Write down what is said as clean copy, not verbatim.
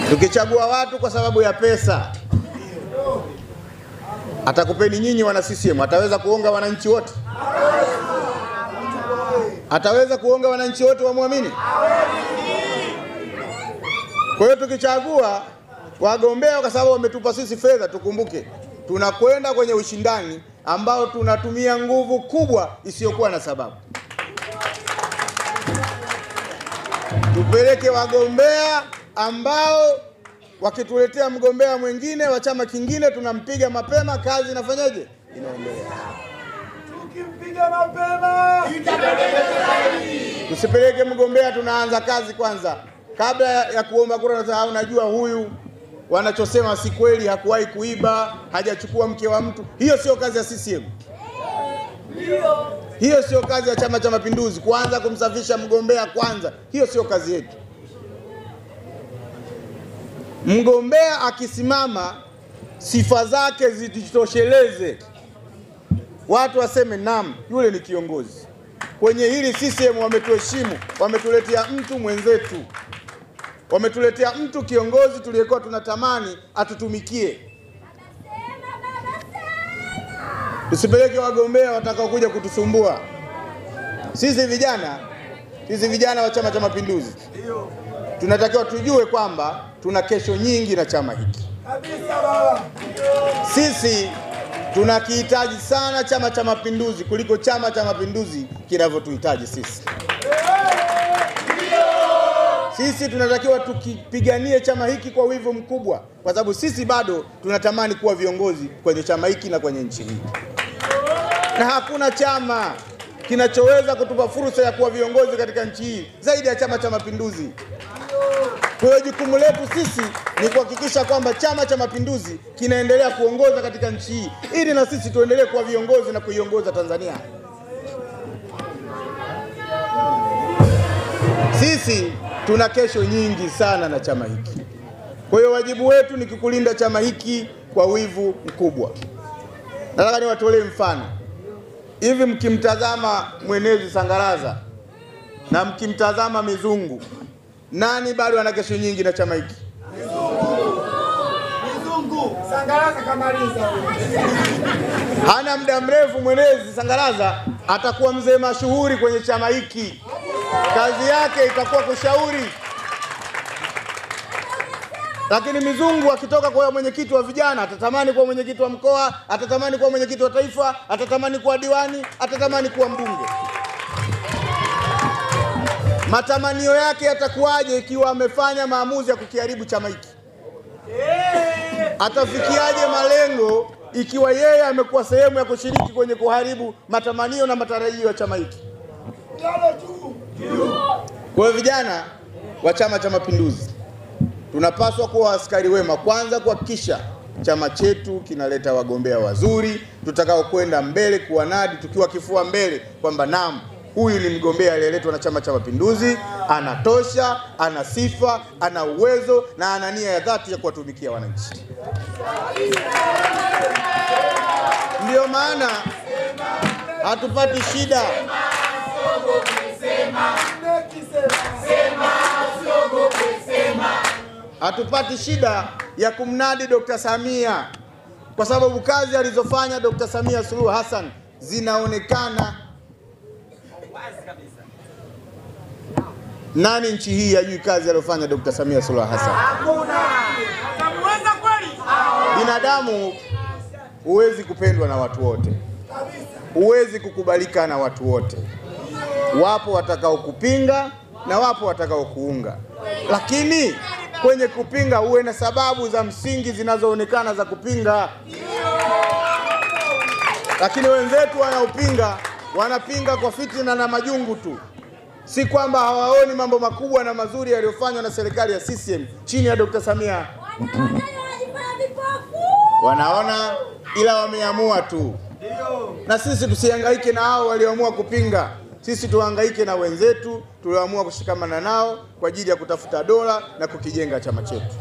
Tukichagua watu kwa sababu ya pesa, atakupeni nyinyi wana CCM, ataweza kuonga wananchi wote? Ataweza kuonga wananchi wote wamwamini? Kwa hiyo tukichagua wagombea kwa sababu wametupa sisi fedha, tukumbuke tunakwenda kwenye ushindani ambao tunatumia nguvu kubwa isiyokuwa na sababu. Tupeleke wagombea ambao wakituletea mgombea mwingine wa chama kingine tunampiga mapema, kazi inafanyaje? Inaendelea. Tukimpiga mapema Tusipeleke mgombea tunaanza kazi kwanza kabla ya kuomba kura, na unajua huyu wanachosema si kweli, hakuwahi kuiba, hajachukua mke wa mtu. Hiyo sio kazi ya CCM. Hiyo sio kazi ya Chama cha Mapinduzi, kwanza kumsafisha mgombea kwanza. Hiyo sio kazi yetu. Mgombea akisimama sifa zake zitosheleze, watu waseme naam, yule ni kiongozi. Kwenye hili CCM wametuheshimu, wametuletea mtu mwenzetu, wametuletea mtu kiongozi tuliyekuwa tunatamani atutumikie. Tusipeleke wagombea watakao kuja kutusumbua. Sisi vijana wa Chama cha Mapinduzi tunatakiwa tujue kwamba tuna kesho nyingi na chama hiki. Sisi tunakihitaji sana Chama cha Mapinduzi kuliko Chama cha Mapinduzi kinavyotuhitaji sisi. Sisi tunatakiwa tukipiganie chama hiki kwa wivu mkubwa, kwa sababu sisi bado tunatamani kuwa viongozi kwenye chama hiki na kwenye nchi hii. Na hakuna chama kinachoweza kutupa fursa ya kuwa viongozi katika nchi hii zaidi ya Chama cha Mapinduzi. Kwa hiyo jukumu letu sisi ni kuhakikisha kwamba Chama cha Mapinduzi kinaendelea kuongoza katika nchi hii ili na sisi tuendelee kuwa viongozi na kuiongoza Tanzania. Sisi tuna kesho nyingi sana na chama hiki. Kwa hiyo wajibu wetu ni kukulinda chama hiki kwa wivu mkubwa. Nataka niwatolee mfano. Hivi mkimtazama Mwenezi Sangalaza na mkimtazama Mizungu, nani bado ana kesho nyingi na chama hiki? Mizungu. Sangalaza kamaliza. Hana muda mrefu Mwenezi Sangalaza atakuwa mzee mashuhuri kwenye chama hiki. Kazi yake itakuwa kushauri. Lakini Mizungu akitoka kwa mwenyekiti wa vijana, atatamani kuwa mwenyekiti wa mkoa, atatamani kuwa mwenyekiti wa taifa, atatamani kuwa diwani, atatamani kuwa mbunge. Matamanio yake yatakuwaje ikiwa amefanya maamuzi ya kukiharibu chama hiki? Atafikiaje malengo ikiwa yeye amekuwa sehemu ya kushiriki kwenye kuharibu matamanio na matarajio ya chama hiki? Kwa hiyo vijana wa Chama cha Mapinduzi tunapaswa kuwa askari wema, kwanza kuhakikisha chama chetu kinaleta wagombea wazuri tutakao kwenda mbele kuwanadi tukiwa kifua mbele kwamba naam, huyu ni mgombea aliyeletwa na Chama cha Mapinduzi, anatosha, ana sifa, ana uwezo na ana nia ya dhati ya kuwatumikia wananchi. Ndio maana hatupati shida. Hatupati shida ya kumnadi Dr. Samia kwa sababu kazi alizofanya Dr. Samia Suluhu Hassan zinaonekana. Nani nchi hii hajui kazi aliyofanya Dr. Samia Suluhu Hassan? Hakuna. Atamweza kweli? Binadamu huwezi kupendwa na watu wote. Huwezi kukubalika na watu wote. Wapo watakao kupinga na wapo watakao kuunga. Lakini kwenye kupinga uwe na sababu za msingi zinazoonekana za kupinga. Lakini wenzetu wanaopinga, wanapinga kwa fitina na majungu tu. Si kwamba hawaoni mambo makubwa na mazuri yaliyofanywa na serikali ya CCM chini ya Dr. Samia. Wanaona ila wameamua tu. Na sisi tusihangaike na hao walioamua kupinga. Sisi tuhangaike na wenzetu tulioamua kushikamana nao kwa ajili ya kutafuta dola na kukijenga chama chetu.